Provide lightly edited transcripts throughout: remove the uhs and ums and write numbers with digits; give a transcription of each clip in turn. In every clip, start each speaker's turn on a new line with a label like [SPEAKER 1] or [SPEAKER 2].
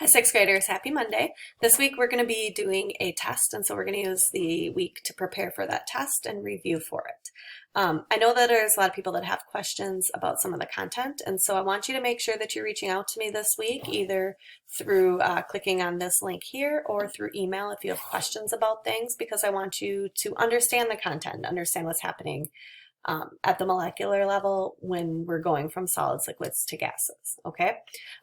[SPEAKER 1] Hi, sixth graders. Happy Monday. This week we're going to be doing a test, and so we're going to use the week to prepare for that test and review for it. I know that there's a lot of people that have questions about some of the content, and so I want you to make sure that you're reaching out to me this week, either through clicking on this link here or through email if you have questions about things, because I want you to understand the content, understand what's happening at the molecular level when we're going from solids, liquids to gases, okay?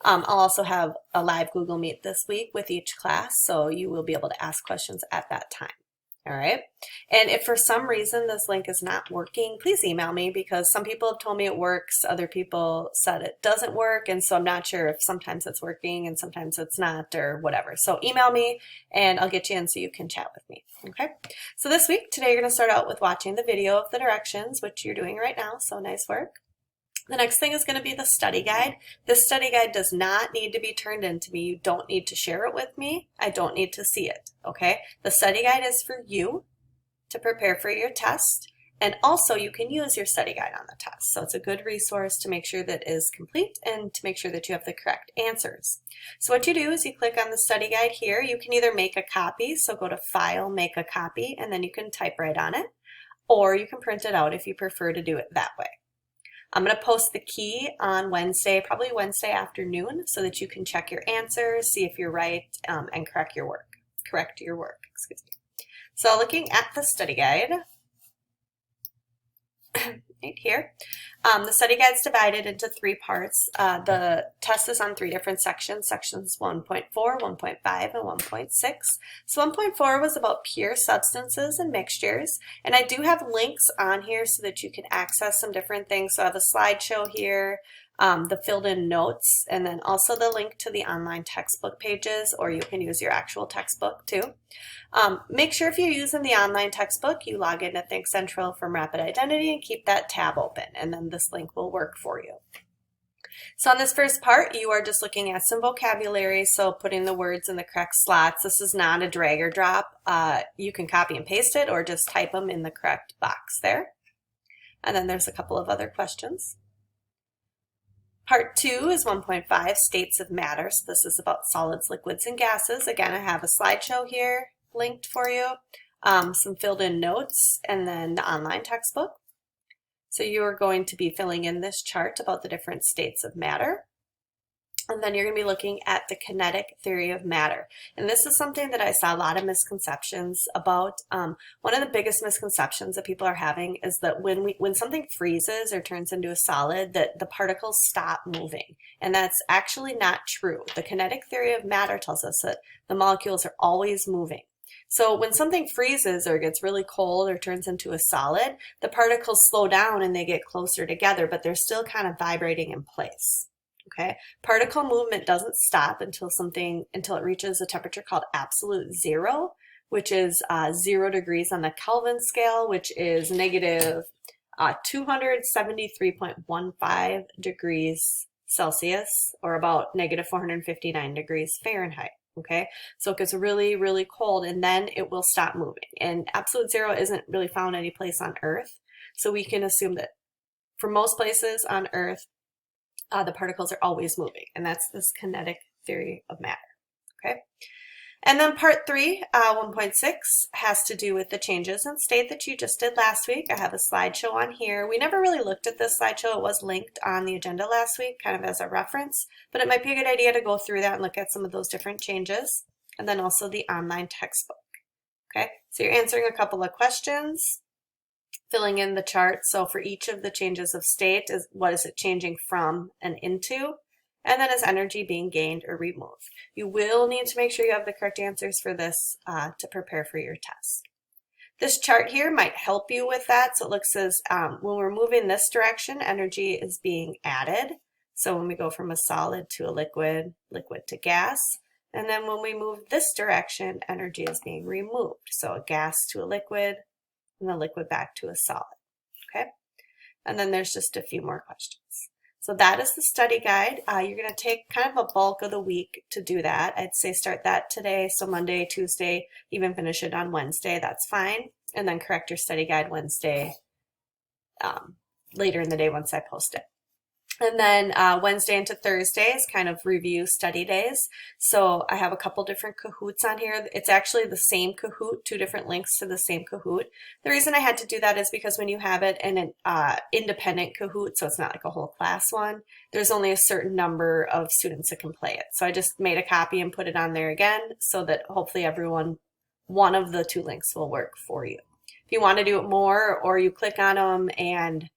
[SPEAKER 1] I'll also have a live Google Meet this week with each class, so you will be able to ask questions at that time. All right. And if for some reason this link is not working, please email me, because some people have told me it works, other people said it doesn't work, and so I'm not sure if sometimes it's working and sometimes it's not or whatever. So email me and I'll get you in so you can chat with me. Okay. So this week, today you're going to start out with watching the video of the directions, which you're doing right now, so nice work. The next thing is going to be the study guide. This study guide does not need to be turned in to me. You don't need to share it with me. I don't need to see it, okay? The study guide is for you to prepare for your test, and also you can use your study guide on the test. So it's a good resource to make sure that it is complete and to make sure that you have the correct answers. So what you do is you click on the study guide here. You can either make a copy, so go to File, Make a Copy, and then you can type right on it, or you can print it out if you prefer to do it that way. I'm going to post the key on Wednesday, probably Wednesday afternoon, so that you can check your answers, see if you're right, and correct your work. Excuse me. So looking at the study guide, right here, the study guide is divided into 3 parts. The test is on 3 different sections, sections 1.4, 1.5, and 1.6. So 1.4 was about pure substances and mixtures, and I do have links on here so that you can access some different things. So I have a slideshow here, the filled in notes, and then also the link to the online textbook pages, or you can use your actual textbook too. Make sure if you're using the online textbook, you log into Think Central from Rapid Identity and keep that tab open, and then this link will work for you. So on this first part, you are just looking at some vocabulary, so putting the words in the correct slots. This is not a drag or drop. You can copy and paste it or just type them in the correct box there. And then there's a couple of other questions. Part 2 is 1.5, States of Matter. So this is about solids, liquids, and gases. Again, I have a slideshow here linked for you, some filled in notes, and then the online textbook. So you are going to be filling in this chart about the different states of matter. And then you're going to be looking at the kinetic theory of matter. And this is something that I saw a lot of misconceptions about. One of the biggest misconceptions that people are having is that when something freezes or turns into a solid, that the particles stop moving. And that's actually not true. The kinetic theory of matter tells us that the molecules are always moving. So when something freezes or gets really cold or turns into a solid, the particles slow down and they get closer together, but they're still kind of vibrating in place. Okay, particle movement doesn't stop until it reaches a temperature called absolute zero, which is 0 degrees on the Kelvin scale, which is negative 273.15 degrees Celsius, or about negative 459 degrees Fahrenheit. Okay, so it gets really, really cold and then it will stop moving. And absolute zero isn't really found any place on Earth, so we can assume that for most places on Earth, the particles are always moving, and that's this kinetic theory of matter, okay? And then part 3, 1.6, has to do with the changes in state that you just did last week. I have a slideshow on here. We never really looked at this slideshow. It was linked on the agenda last week, kind of as a reference, but it might be a good idea to go through that and look at some of those different changes, and then also the online textbook, okay? So you're answering a couple of questions, filling in the chart. So for each of the changes of state, what is it changing from and into? And then is energy being gained or removed? You will need to make sure you have the correct answers for this to prepare for your test. This chart here might help you with that. So it looks as when we're moving this direction, energy is being added. So when we go from a solid to a liquid, liquid to gas, and then when we move this direction, energy is being removed. So a gas to a liquid, and the liquid back to a solid, okay? And then there's just a few more questions. So that is the study guide. You're going to take kind of a bulk of the week to do that. I'd say start that today, so Monday, Tuesday, even finish it on Wednesday, that's fine. And then correct your study guide Wednesday, later in the day once I post it. And then Wednesday into Thursday is kind of review study days. So I have a couple different Kahoots on here. It's actually the same Kahoot, two different links to the same Kahoot. The reason I had to do that is because when you have it in an independent Kahoot, so it's not like a whole class one, there's only a certain number of students that can play it. So I just made a copy and put it on there again so that hopefully everyone, one of the two links will work for you. If you want to do it more or you click on them and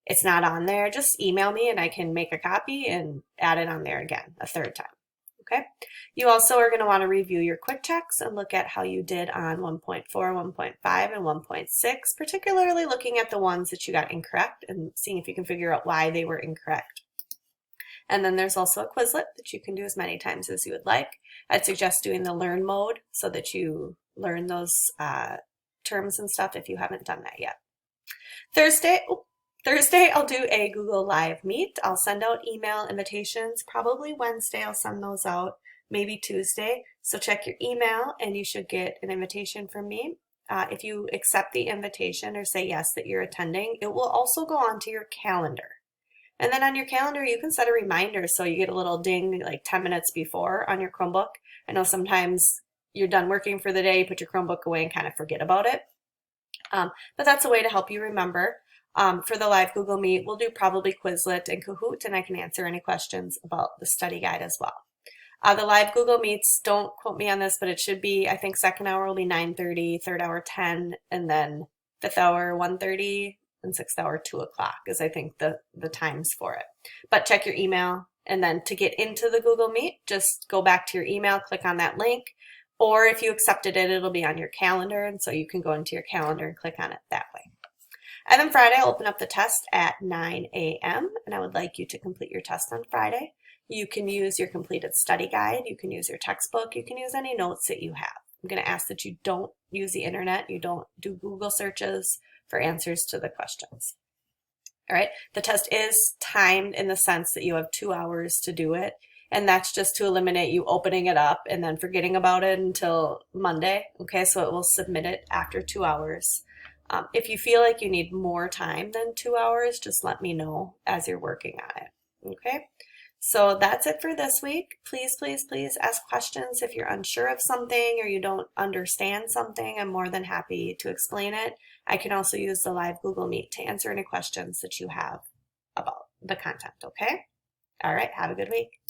[SPEAKER 1] it's not on there, just email me and I can make a copy and add it on there again a third time. Okay. You also are going to want to review your quick checks and look at how you did on 1.4, 1.5, and 1.6, particularly looking at the ones that you got incorrect and seeing if you can figure out why they were incorrect. And then there's also a Quizlet that you can do as many times as you would like. I'd suggest doing the learn mode so that you learn those terms and stuff if you haven't done that yet. Thursday, I'll do a Google Live Meet. I'll send out email invitations. Probably Wednesday I'll send those out, maybe Tuesday. So check your email and you should get an invitation from me. If you accept the invitation or say yes that you're attending, it will also go onto your calendar. And then on your calendar, you can set a reminder so you get a little ding like 10 minutes before on your Chromebook. I know sometimes you're done working for the day, you put your Chromebook away and kind of forget about it. But that's a way to help you remember. For the live Google Meet, we'll do probably Quizlet and Kahoot, and I can answer any questions about the study guide as well. The live Google Meets, don't quote me on this, but it should be, I think second hour will be 9:30, third hour 10, and then fifth hour 1:30, and sixth hour 2 o'clock is I think the times for it. But check your email, and then to get into the Google Meet, just go back to your email, click on that link, or if you accepted it, it'll be on your calendar, and so you can go into your calendar and click on it that way. And then Friday, I'll open up the test at 9 a.m. and I would like you to complete your test on Friday. You can use your completed study guide, you can use your textbook, you can use any notes that you have. I'm going to ask that you don't use the internet, you don't do Google searches for answers to the questions. All right, the test is timed in the sense that you have 2 hours to do it, and that's just to eliminate you opening it up and then forgetting about it until Monday. Okay, so it will submit it after 2 hours. If you feel like you need more time than 2 hours, just let me know as you're working on it. Okay, so that's it for this week. Please, please, please ask questions if you're unsure of something or you don't understand something. I'm more than happy to explain it. I can also use the live Google Meet to answer any questions that you have about the content. Okay, all right, have a good week.